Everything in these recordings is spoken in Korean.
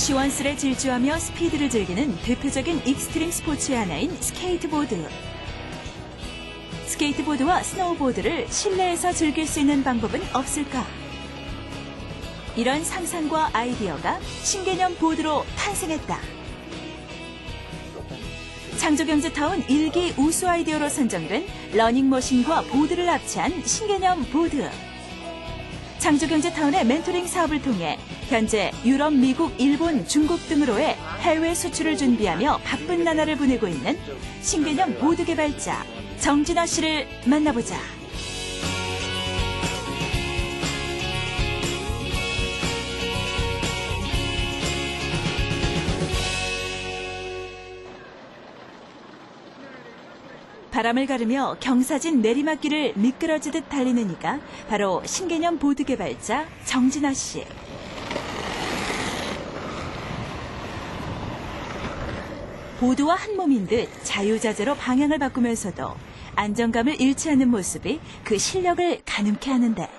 시원스레 질주하며 스피드를 즐기는 대표적인 익스트림 스포츠의 하나인 스케이트보드. 스케이트보드와 스노우보드를 실내에서 즐길 수 있는 방법은 없을까? 이런 상상과 아이디어가 신개념 보드로 탄생했다. 창조경제타운 1기 우수 아이디어로 선정된 러닝머신과 보드를 합치한 신개념 보드. 창조경제타운의 멘토링 사업을 통해 현재 유럽, 미국, 일본, 중국 등으로의 해외 수출을 준비하며 바쁜 나날을 보내고 있는 신개념 보드 개발자 정진아 씨를 만나보자. 바람을 가르며 경사진 내리막길을 미끄러지듯 달리는 이가 바로 신개념 보드 개발자 정진아 씨. 보드와 한 몸인 듯 자유자재로 방향을 바꾸면서도 안정감을 잃지 않는 모습이 그 실력을 가늠케 하는데,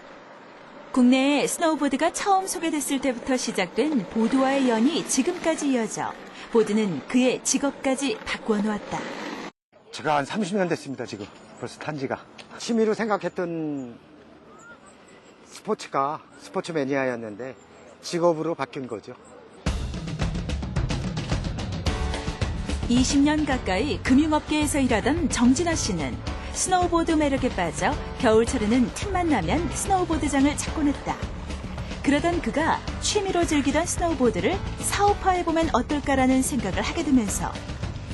국내에 스노우보드가 처음 소개됐을 때부터 시작된 보드와의 연이 지금까지 이어져 보드는 그의 직업까지 바꾸어 놓았다. 제가 한 30년 됐습니다. 지금 벌써 탄 지가. 취미로 생각했던 스포츠가 스포츠 매니아였는데 직업으로 바뀐 거죠. 20년 가까이 금융업계에서 일하던 정진아 씨는 스노우보드 매력에 빠져 겨울철에는 틈만 나면 스노우보드장을 찾곤 했다. 그러던 그가 취미로 즐기던 스노우보드를 사업화해보면 어떨까라는 생각을 하게 되면서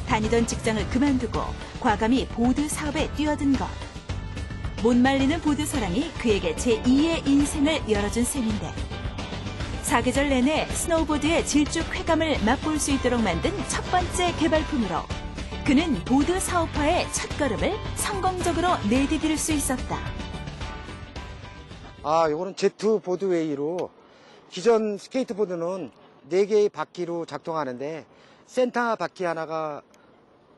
다니던 직장을 그만두고 과감히 보드 사업에 뛰어든 것. 못 말리는 보드 사랑이 그에게 제2의 인생을 열어준 셈인데, 사계절 내내 스노우보드의 질주 쾌감을 맛볼 수 있도록 만든 첫 번째 개발품으로 그는 보드 사업화의 첫걸음을 성공적으로 내디딜 수 있었다. 요거는 제트 보드웨이로, 기존 스케이트보드는 4개의 바퀴로 작동하는데 센터 바퀴 하나가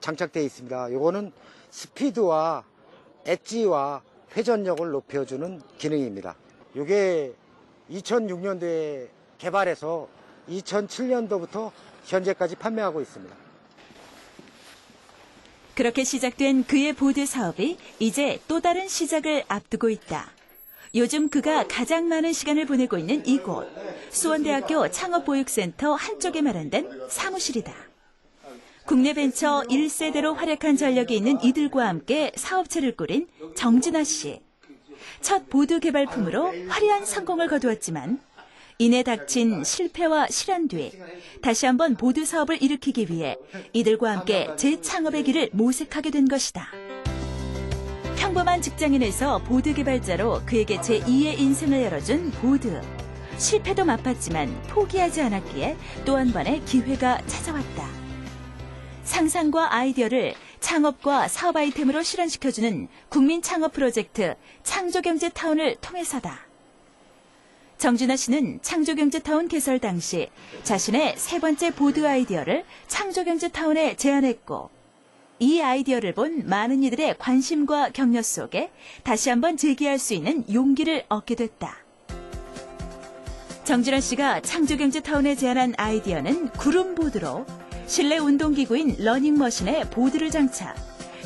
장착되어 있습니다. 요거는 스피드와 엣지와 회전력을 높여주는 기능입니다. 요게 2006년도에 개발해서 2007년도부터 현재까지 판매하고 있습니다. 그렇게 시작된 그의 보드 사업이 이제 또 다른 시작을 앞두고 있다. 요즘 그가 가장 많은 시간을 보내고 있는 이곳, 수원대학교 창업보육센터 한쪽에 마련된 사무실이다. 국내 벤처 1세대로 활약한 전력이 있는 이들과 함께 사업체를 꾸린 정진아 씨. 첫 보드 개발품으로 화려한 성공을 거두었지만 이내 닥친 실패와 실현 뒤 다시 한번 보드 사업을 일으키기 위해 이들과 함께 재창업의 길을 모색하게 된 것이다. 평범한 직장인에서 보드 개발자로 그에게 제2의 인생을 열어준 보드. 실패도 맛봤지만 포기하지 않았기에 또 한 번의 기회가 찾아왔다. 상상과 아이디어를 창업과 사업 아이템으로 실현시켜주는 국민 창업 프로젝트 창조경제타운을 통해서다. 정진아 씨는 창조경제타운 개설 당시 자신의 세 번째 보드 아이디어를 창조경제타운에 제안했고, 이 아이디어를 본 많은 이들의 관심과 격려 속에 다시 한번 재기할 수 있는 용기를 얻게 됐다. 정진아 씨가 창조경제타운에 제안한 아이디어는 구름보드로 실내 운동기구인 러닝머신에 보드를 장착,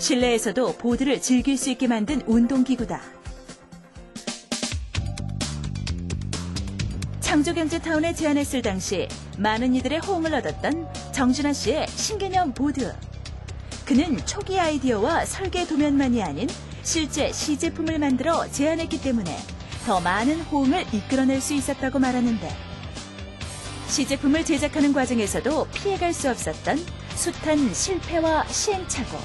실내에서도 보드를 즐길 수 있게 만든 운동기구다. 창조경제타운에 제안했을 당시 많은 이들의 호응을 얻었던 정진아 씨의 신개념 보드. 그는 초기 아이디어와 설계 도면만이 아닌 실제 시제품을 만들어 제안했기 때문에 더 많은 호응을 이끌어낼 수 있었다고 말하는데, 시제품을 제작하는 과정에서도 피해갈 수 없었던 숱한 실패와 시행착오.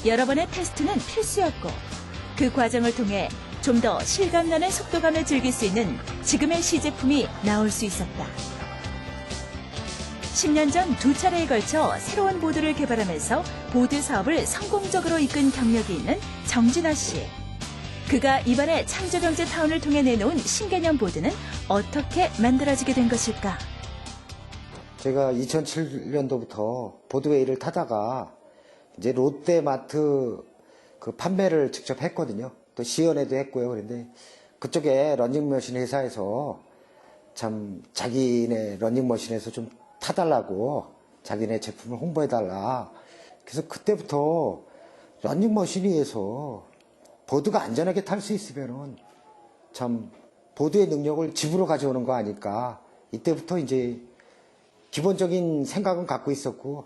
여러 번의 테스트는 필수였고, 그 과정을 통해 좀 더 실감나는 속도감을 즐길 수 있는 지금의 시제품이 나올 수 있었다. 10년 전 2차례에 걸쳐 새로운 보드를 개발하면서 보드 사업을 성공적으로 이끈 경력이 있는 정진아 씨. 그가 이번에 창조경제타운을 통해 내놓은 신개념 보드는 어떻게 만들어지게 된 것일까? 제가 2007년도부터 보드웨이를 타다가 이제 롯데마트 그 판매를 직접 했거든요. 또 시연회도 했고요. 그런데 그쪽에 런닝머신 회사에서 참 자기네 러닝머신에서 좀 타달라고 자기네 제품을 홍보해달라. 그래서 그때부터 러닝머신 위에서 보드가 안전하게 탈 수 있으면은 참 보드의 능력을 집으로 가져오는 거 아닐까. 이때부터 이제 기본적인 생각은 갖고 있었고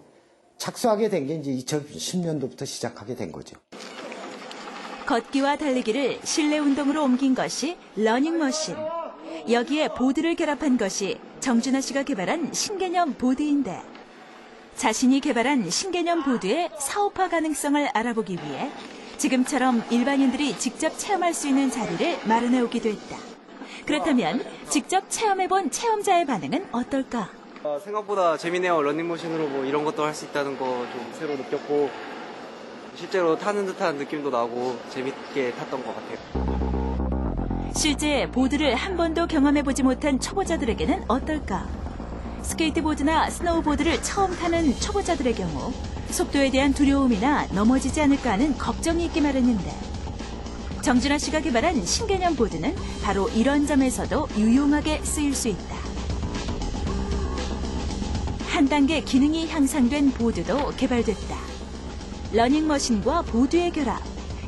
착수하게 된 게 이제 2010년도부터 시작하게 된 거죠. 걷기와 달리기를 실내 운동으로 옮긴 것이 러닝머신. 여기에 보드를 결합한 것이 정준하 씨가 개발한 신개념 보드인데 자신이 개발한 신개념 보드의 사업화 가능성을 알아보기 위해 지금처럼 일반인들이 직접 체험할 수 있는 자리를 마련해 오기도 했다. 그렇다면 직접 체험해본 체험자의 반응은 어떨까? 생각보다 재미네요. 러닝머신으로 뭐 이런 것도 할 수 있다는 거 좀 새로 느꼈고 실제로 타는 듯한 느낌도 나고 재밌게 탔던 것 같아요. 실제 보드를 한 번도 경험해보지 못한 초보자들에게는 어떨까? 스케이트보드나 스노우보드를 처음 타는 초보자들의 경우 속도에 대한 두려움이나 넘어지지 않을까 하는 걱정이 있기 마련인데 정준하 씨가 개발한 신개념 보드는 바로 이런 점에서도 유용하게 쓰일 수 있다. 한 단계 기능이 향상된 보드도 개발됐다. 러닝머신과 보드의 결합,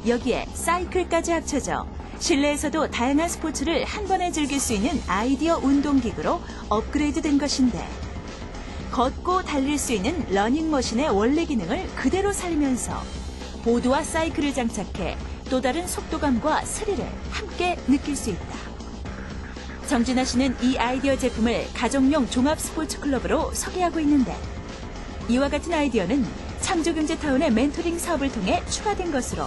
여기에 사이클까지 합쳐져 실내에서도 다양한 스포츠를 한 번에 즐길 수 있는 아이디어 운동기구로 업그레이드된 것인데 걷고 달릴 수 있는 러닝머신의 원래 기능을 그대로 살리면서 보드와 사이클을 장착해 또 다른 속도감과 스릴을 함께 느낄 수 있다. 정준하 씨는 이 아이디어 제품을 가족용 종합 스포츠 클럽으로 소개하고 있는데 이와 같은 아이디어는 창조경제타운의 멘토링 사업을 통해 추가된 것으로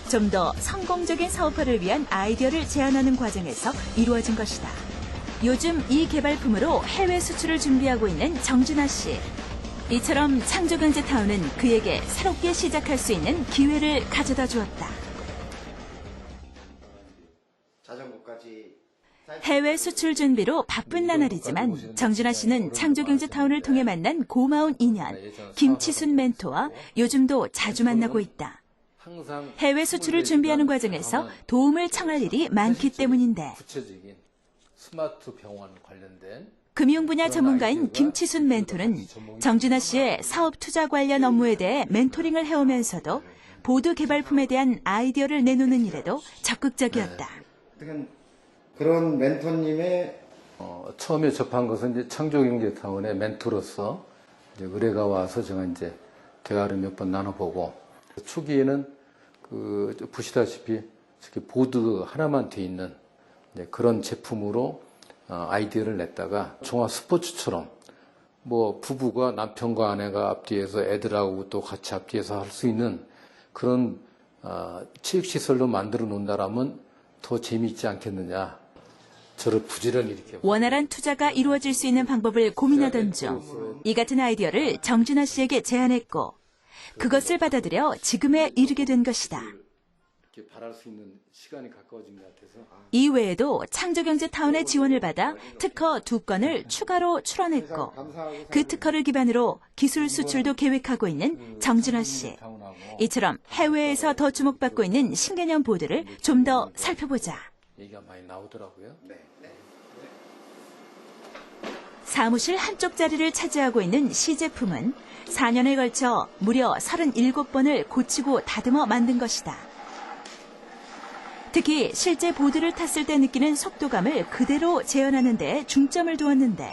좀 더 성공적인 사업화를 위한 아이디어를 제안하는 과정에서 이루어진 것이다. 요즘 이 개발품으로 해외 수출을 준비하고 있는 정준하 씨. 이처럼 창조경제타운은 그에게 새롭게 시작할 수 있는 기회를 가져다 주었다. 자전거까지 해외 수출 준비로 바쁜 나날이지만 정준하 씨는 창조경제타운을 통해 만난 고마운 인연, 김치순 멘토와 요즘도 자주 만나고 있다. 해외 수출을 준비하는 과정에서 도움을 청할 일이 많기 때문인데 구체적인 스마트 병원 관련된 금융 분야 전문가인 김치순 멘토는 정준하 씨의 사업 투자 관련 업무에 대해 멘토링을 해오면서도 보드 개발품에 대한 아이디어를 내놓는 일에도 적극적이었다. 그런 멘토님의 처음에 접한 것은 이제 창조경제타운의 멘토로서 이제 의뢰가 와서 제가 이제 대화를 몇 번 나눠보고 초기에는 보시다시피 이렇게 보드 하나만 돼 있는 그런 제품으로 아이디어를 냈다가 종합 스포츠처럼 뭐 부부가 남편과 아내가 앞뒤에서 애들하고 또 같이 앞뒤에서 할 수 있는 그런 체육시설로 만들어 놓는다라면 더 재미있지 않겠느냐. 저를 부지런히 이렇게 원활한 투자가 이루어질 수 있는 방법을 고민하던 중 이 같은 아이디어를 정준하 씨에게 제안했고 그것을 받아들여 지금에 이르게 된 것이다. 이렇게 바랄 수 있는 시간이 가까워진 것 같아서 이 외에도 창조경제타운의 지원을 받아 특허 2건을 추가로 출원했고 그 특허를 기반으로 기술 수출도 계획하고 있는 정준하 씨. 이처럼 해외에서 더 주목받고 있는 신개념 보드를 좀 더 살펴보자. 얘기가 많이 나오더라고요. 사무실 한쪽 자리를 차지하고 있는 시제품은 4년에 걸쳐 무려 37번을 고치고 다듬어 만든 것이다. 특히 실제 보드를 탔을 때 느끼는 속도감을 그대로 재현하는 데 중점을 두었는데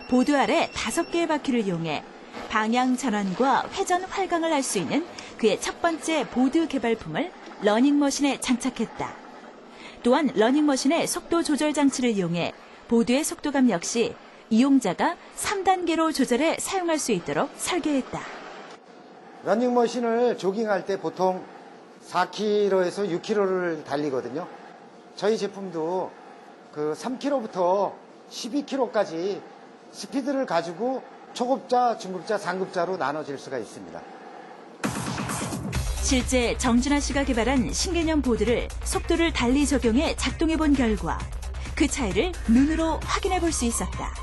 보드 아래 5개의 바퀴를 이용해 방향 전환과 회전 활강을 할 수 있는 그의 첫 번째 보드 개발품을 러닝머신에 장착했다. 또한 러닝머신의 속도 조절 장치를 이용해 보드의 속도감 역시 이용자가 3단계로 조절해 사용할 수 있도록 설계했다. 러닝머신을 조깅할 때 보통 4km에서 6km를 달리거든요. 저희 제품도 그 3km부터 12km까지 스피드를 가지고 초급자, 중급자, 상급자로 나눠질 수가 있습니다. 실제 정준하 씨가 개발한 신개념 보드를 속도를 달리 적용해 작동해 본 결과 그 차이를 눈으로 확인해 볼 수 있었다.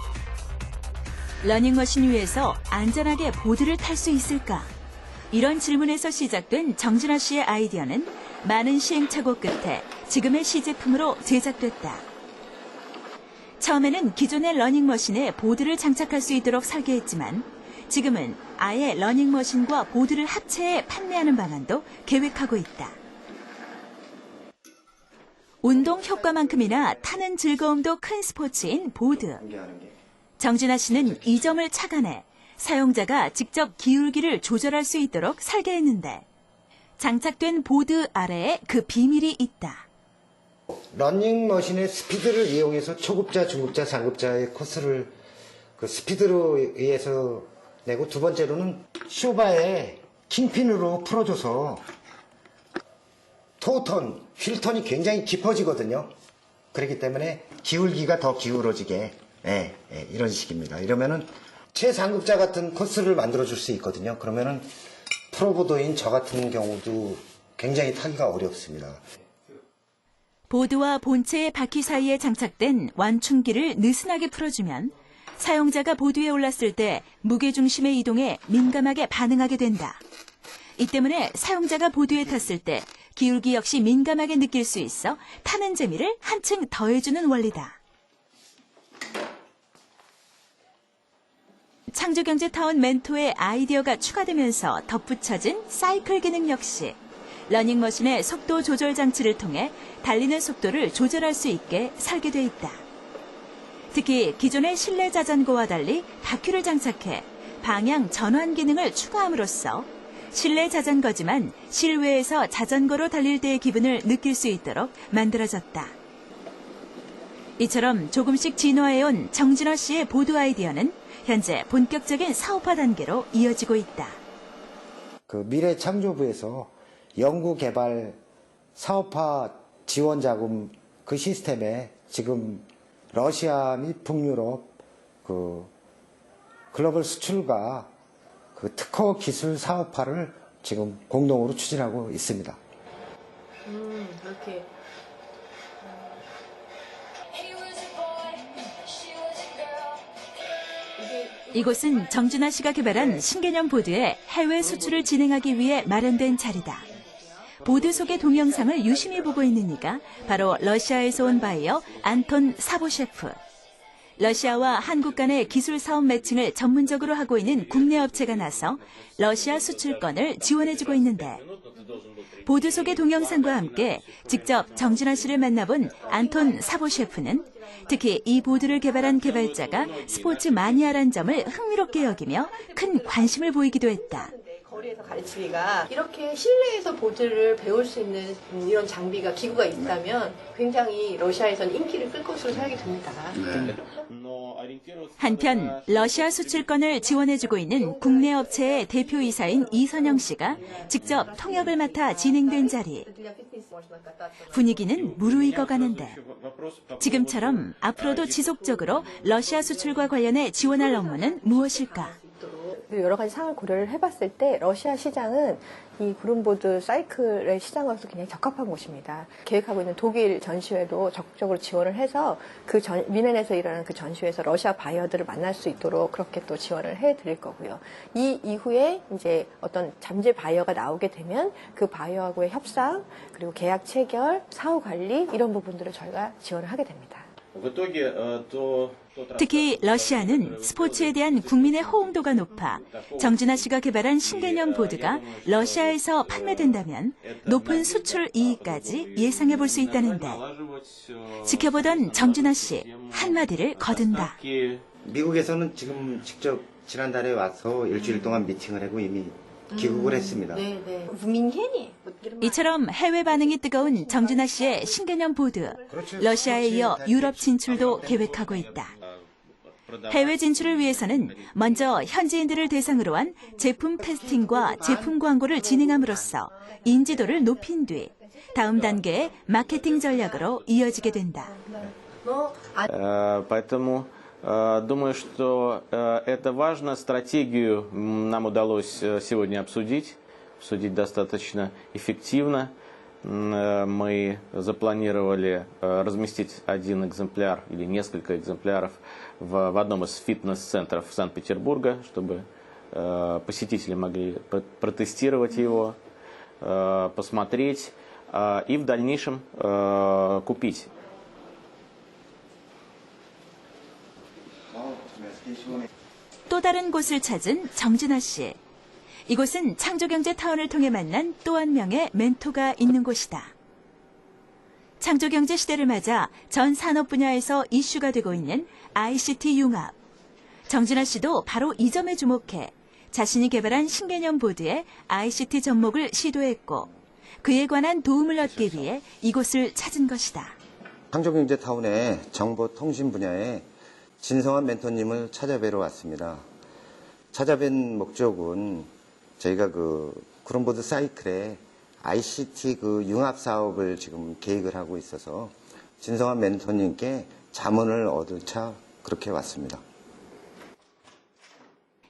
러닝머신 위에서 안전하게 보드를 탈 수 있을까? 이런 질문에서 시작된 정준하 씨의 아이디어는 많은 시행착오 끝에 지금의 시제품으로 제작됐다. 처음에는 기존의 러닝머신에 보드를 장착할 수 있도록 설계했지만 지금은 아예 러닝머신과 보드를 합체해 판매하는 방안도 계획하고 있다. 운동 효과만큼이나 타는 즐거움도 큰 스포츠인 보드. 정진아 씨는 이 점을 착안해 사용자가 직접 기울기를 조절할 수 있도록 설계했는데 장착된 보드 아래에 그 비밀이 있다. 러닝머신의 스피드를 이용해서 초급자, 중급자, 상급자의 코스를 그 스피드로 의해서 내고, 두 번째로는 쇼바에 킹핀으로 풀어줘서 토턴, 휠턴이 굉장히 깊어지거든요. 그렇기 때문에 기울기가 더 기울어지게 이런 식입니다. 이러면은 최상급자 같은 코스를 만들어줄 수 있거든요. 그러면은 프로보더인 저 같은 경우도 굉장히 타기가 어렵습니다. 보드와 본체의 바퀴 사이에 장착된 완충기를 느슨하게 풀어주면 사용자가 보드 위에 올랐을 때 무게중심의 이동에 민감하게 반응하게 된다. 이 때문에 사용자가 보드 위에 탔을 때 기울기 역시 민감하게 느낄 수 있어 타는 재미를 한층 더해주는 원리다. 창조경제타운 멘토의 아이디어가 추가되면서 덧붙여진 사이클 기능 역시 러닝머신의 속도 조절 장치를 통해 달리는 속도를 조절할 수 있게 설계되어 있다. 특히 기존의 실내 자전거와 달리 바퀴를 장착해 방향 전환 기능을 추가함으로써 실내 자전거지만 실외에서 자전거로 달릴 때의 기분을 느낄 수 있도록 만들어졌다. 이처럼 조금씩 진화해온 정진아 씨의 보드 아이디어는 현재 본격적인 사업화 단계로 이어지고 있다. 그 미래창조부에서 연구개발 사업화 지원 자금 그 시스템에 지금 러시아 및 북유럽 그 글로벌 수출과 그 특허 기술 사업화를 지금 공동으로 추진하고 있습니다. 그렇게. 이곳은 정진아 씨가 개발한 신개념 보드의 해외 수출을 진행하기 위해 마련된 자리다. 보드 속의 동영상을 유심히 보고 있는 이가 바로 러시아에서 온 바이어 안톤 사보셰프. 러시아와 한국 간의 기술 사업 매칭을 전문적으로 하고 있는 국내 업체가 나서 러시아 수출권을 지원해주고 있는데 보드 속의 동영상과 함께 직접 정진아 씨를 만나본 안톤 사보셰프는 특히 이 보드를 개발한 개발자가 스포츠 마니아란 점을 흥미롭게 여기며 큰 관심을 보이기도 했다. 거리에서 가르치기가 이렇게 실내에서 보드를 배울 수 있는 이런 장비가 기구가 있다면 굉장히 러시아에서는 인기를 끌 것으로 생각이 듭니다. 한편 러시아 수출권을 지원해주고 있는 국내 업체의 대표이사인 이선영 씨가 직접 통역을 맡아 진행된 자리. 분위기는 무르익어가는데 지금처럼 앞으로도 지속적으로 러시아 수출과 관련해 지원할 업무는 무엇일까? 여러 가지 상황을 고려를 해봤을 때 러시아 시장은 이 구름보드 사이클의 시장으로서 굉장히 적합한 곳입니다. 계획하고 있는 독일 전시회도 적극적으로 지원을 해서 미넨에서 일어나는 그 전시회에서 러시아 바이어들을 만날 수 있도록 그렇게 또 지원을 해드릴 거고요. 이 이후에 이제 어떤 잠재 바이어가 나오게 되면 그 바이어하고의 협상 그리고 계약 체결, 사후 관리 이런 부분들을 저희가 지원을 하게 됩니다. 특히 러시아는 스포츠에 대한 국민의 호응도가 높아 정진아 씨가 개발한 신개념 보드가 러시아에서 판매된다면 높은 수출 이익까지 예상해 볼 수 있다는데 지켜보던 정진아 씨 한마디를 거둔다. 미국에서는 지금 직접 지난달에 와서 일주일 동안 미팅을 하고 이미 귀국을 했습니다. 이처럼 해외 반응이 뜨거운 정진아 씨의 신개념 보드, 러시아에 이어 유럽 진출도 계획하고 있다. 해외 진출을 위해서는 먼저 현지인들을 대상으로 한 제품 테스팅과 제품 광고를 진행함으로써 인지도를 높인 뒤 다음 단계의 마케팅 전략으로 이어지게 된다. Поэтому думаю, что это важно. Стратегию нам удалось сегодня обсудить достаточно эффективно. Мы запланировали разместить один экземпляр или несколько экземпляров в одном из фитнес-центров Санкт-Петербурга, чтобы посетители могли протестировать его, посмотреть и в дальнейшем купить. 또 다른 곳을 찾은 정진아 씨. 이곳은 창조경제타운을 통해 만난 또 한 명의 멘토가 있는 곳이다. 창조경제 시대를 맞아 전 산업 분야에서 이슈가 되고 있는 ICT 융합. 정진아 씨도 바로 이 점에 주목해 자신이 개발한 신개념 보드의 ICT 접목을 시도했고 그에 관한 도움을 얻기 위해 이곳을 찾은 것이다. 창조경제타운의 정보통신 분야에 진성한 멘토님을 찾아뵈러 왔습니다. 찾아뵌 목적은 저희가 구름보드 사이클에 ICT 융합 사업을 지금 계획을 하고 있어서 진성한 멘토님께 자문을 얻으차 그렇게 왔습니다.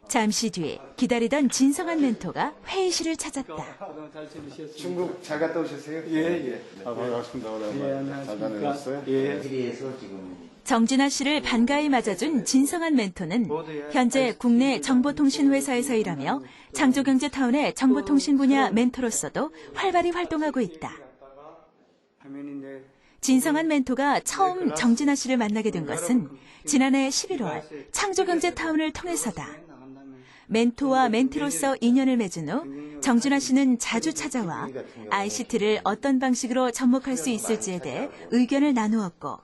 잠시 뒤 기다리던 진성한 멘토가 회의실을 찾았다. 중국 잘 갔다 오셨어요? 예. 반갑습니다. 오랜만에. 잘 다녀오셨어요? 예. 정진아 씨를 반가이 맞아준 진성한 멘토는 현재 국내 정보통신회사에서 일하며 창조경제타운의 정보통신 분야 멘토로서도 활발히 활동하고 있다. 진성한 멘토가 처음 정진아 씨를 만나게 된 것은 지난해 11월 창조경제타운을 통해서다. 멘토와 멘티로서 인연을 맺은 후 정진아 씨는 자주 찾아와 ICT를 어떤 방식으로 접목할 수 있을지에 대해 의견을 나누었고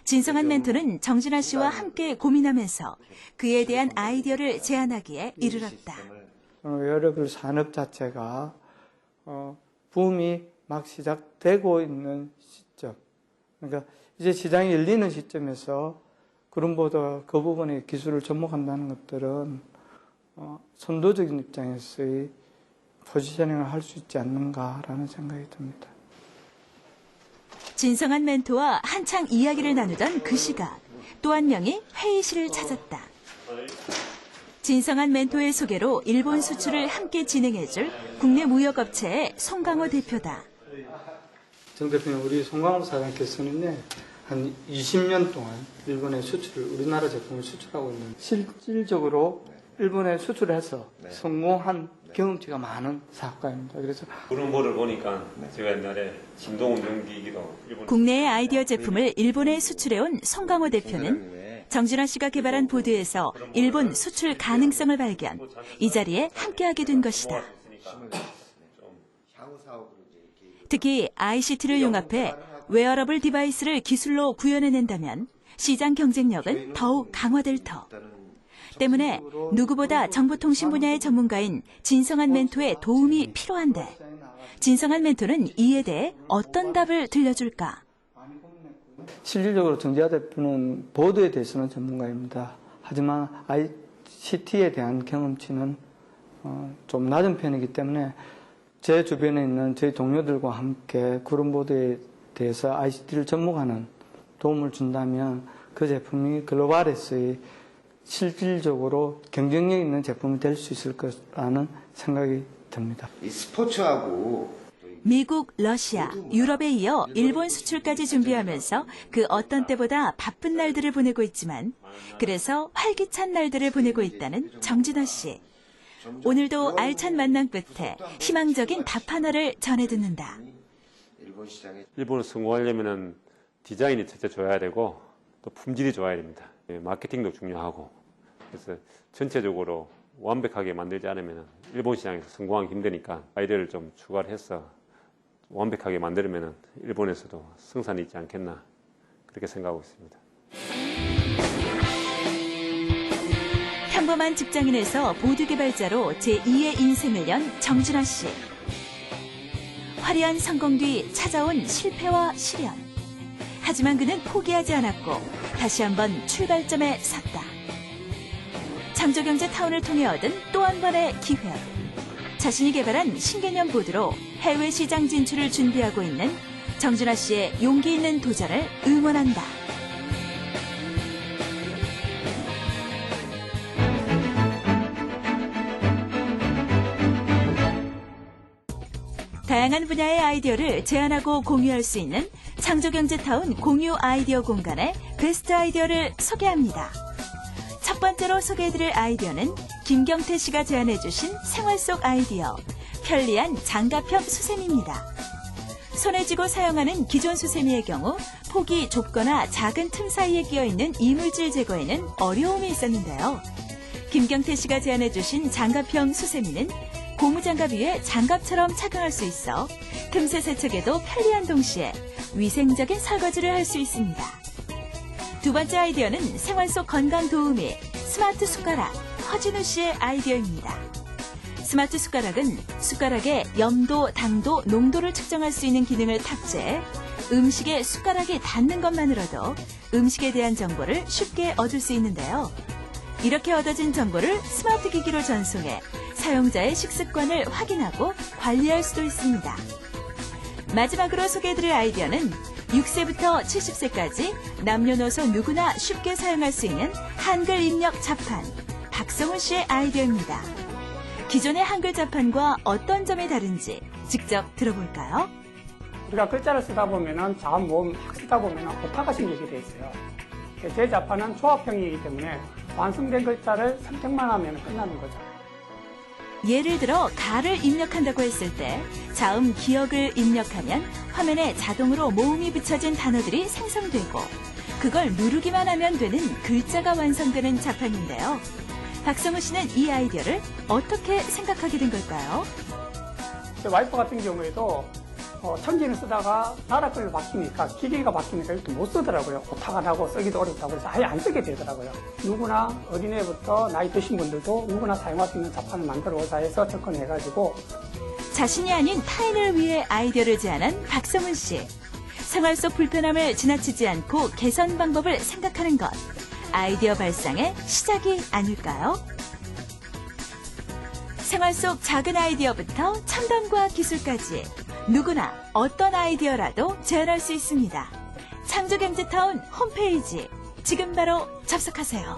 진성한 멘토는 정진아 씨와 함께 고민하면서 그에 대한 아이디어를 제안하기에 이르렀다. 웨어러블 산업 자체가 붐이 막 시작되고 있는 시점. 그러니까 이제 시장이 열리는 시점에서 그룹보다 그 부분에 기술을 접목한다는 것들은 선도적인 입장에서의 포지셔닝을 할 수 있지 않는가라는 생각이 듭니다. 진성한 멘토와 한창 이야기를 나누던 그 시각, 또 한 명이 회의실을 찾았다. 진성한 멘토의 소개로 일본 수출을 함께 진행해줄 국내 무역업체의 송강호 대표다. 정 대표님, 우리 송강호 사장께서는요, 한 20년 동안 일본에 우리나라 제품을 수출하고 있는 실질적으로 일본에 수출해서 성공한 경험치가 많은 사업가입니다. 그래서 구름보를 보니까 제가 옛날에 진동 운동기기도 일본 국내의 아이디어 제품을 일본에 수출해온 송강호 대표는 정진아 씨가 개발한 보드에서 일본 수출 가능성을 발견, 이 자리에 함께하게 된 것이다. 특히 ICT를 융합해 웨어러블 디바이스를 기술로 구현해낸다면 시장 경쟁력은 더욱 강화될 터. 때문에 누구보다 정보통신 분야의 전문가인 진성한 멘토의 도움이 필요한데 진성한 멘토는 이에 대해 어떤 답을 들려줄까? 실질적으로 정재하 대표는 보드에 대해서는 전문가입니다. 하지만 ICT에 대한 경험치는 좀 낮은 편이기 때문에 제 주변에 있는 저희 동료들과 함께 구름보드에 대해서 ICT를 접목하는 도움을 준다면 그 제품이 글로벌에서의 실질적으로 경쟁력 있는 제품이 될 수 있을 거라는 생각이 듭니다. 이 스포츠하고 미국, 러시아, 유럽에 이어 일본 수출까지 준비하면서 그 어떤 때보다 바쁜 날들을 보내고 있지만 그래서 활기찬 날들을 보내고 있다는 정진아 씨. 오늘도 알찬 만남 끝에 희망적인 답 하나를 전해 듣는다. 일본을 성공하려면은 디자인이 첫째 좋아야 되고 또 품질이 좋아야 됩니다. 마케팅도 중요하고 그래서 전체적으로 완벽하게 만들지 않으면 일본 시장에서 성공하기 힘드니까 아이디어를 좀 추가를 해서 완벽하게 만들면 일본에서도 승산이 있지 않겠나 그렇게 생각하고 있습니다. 평범한 직장인에서 보드 개발자로 제2의 인생을 연 정진아 씨. 화려한 성공 뒤 찾아온 실패와 시련. 하지만 그는 포기하지 않았고 다시 한번 출발점에 섰다. 창조경제타운을 통해 얻은 또 한 번의 기회. 자신이 개발한 신개념 보드로 해외 시장 진출을 준비하고 있는 정진아 씨의 용기 있는 도전을 응원한다. 다양한 분야의 아이디어를 제안하고 공유할 수 있는 창조경제타운 공유 아이디어 공간의 베스트 아이디어를 소개합니다. 첫 번째로 소개해드릴 아이디어는 김경태 씨가 제안해주신 생활 속 아이디어, 편리한 장갑형 수세미입니다. 손에 쥐고 사용하는 기존 수세미의 경우 폭이 좁거나 작은 틈 사이에 끼어있는 이물질 제거에는 어려움이 있었는데요. 김경태 씨가 제안해 주신 장갑형 수세미는 고무장갑 위에 장갑처럼 착용할 수 있어 틈새 세척에도 편리한 동시에 위생적인 설거지를 할 수 있습니다. 두 번째 아이디어는 생활 속 건강 도우미 스마트 숟가락 허진우 씨의 아이디어입니다. 스마트 숟가락은 숟가락의 염도, 당도, 농도를 측정할 수 있는 기능을 탑재해 음식에 숟가락이 닿는 것만으로도 음식에 대한 정보를 쉽게 얻을 수 있는데요. 이렇게 얻어진 정보를 스마트 기기로 전송해 사용자의 식습관을 확인하고 관리할 수도 있습니다. 마지막으로 소개해드릴 아이디어는 6세부터 70세까지 남녀노소 누구나 쉽게 사용할 수 있는 한글 입력 자판 박성훈 씨의 아이디어입니다. 기존의 한글 자판과 어떤 점이 다른지 직접 들어볼까요? 우리가 글자를 쓰다 보면은 자음, 모음 막 쓰다 보면은 오타가 생기게 돼 있어요. 제 자판은 조합형이기 때문에 완성된 글자를 선택만 하면 끝나는 거죠. 예를 들어 가를 입력한다고 했을 때 자음 기억을 입력하면 화면에 자동으로 모음이 붙여진 단어들이 생성되고 그걸 누르기만 하면 되는 글자가 완성되는 자판인데요. 박성우 씨는 이 아이디어를 어떻게 생각하게 된 걸까요? 제 와이프 같은 경우에도 천지를 쓰다가 나라글로 바뀌니까 기계가 바뀌니까 이렇게 못 쓰더라고요. 오타가 나고 쓰기도 어렵다고 해서 아예 안 쓰게 되더라고요. 누구나 어린애부터 나이 드신 분들도 누구나 사용할 수 있는 자판을 만들어오자 해서 접근해가지고 자신이 아닌 타인을 위해 아이디어를 제안한 박성훈 씨. 생활 속 불편함을 지나치지 않고 개선 방법을 생각하는 것. 아이디어 발상의 시작이 아닐까요? 생활 속 작은 아이디어부터 첨단과 기술까지 누구나 어떤 아이디어라도 제안할 수 있습니다. 창조경제타운 홈페이지 지금 바로 접속하세요.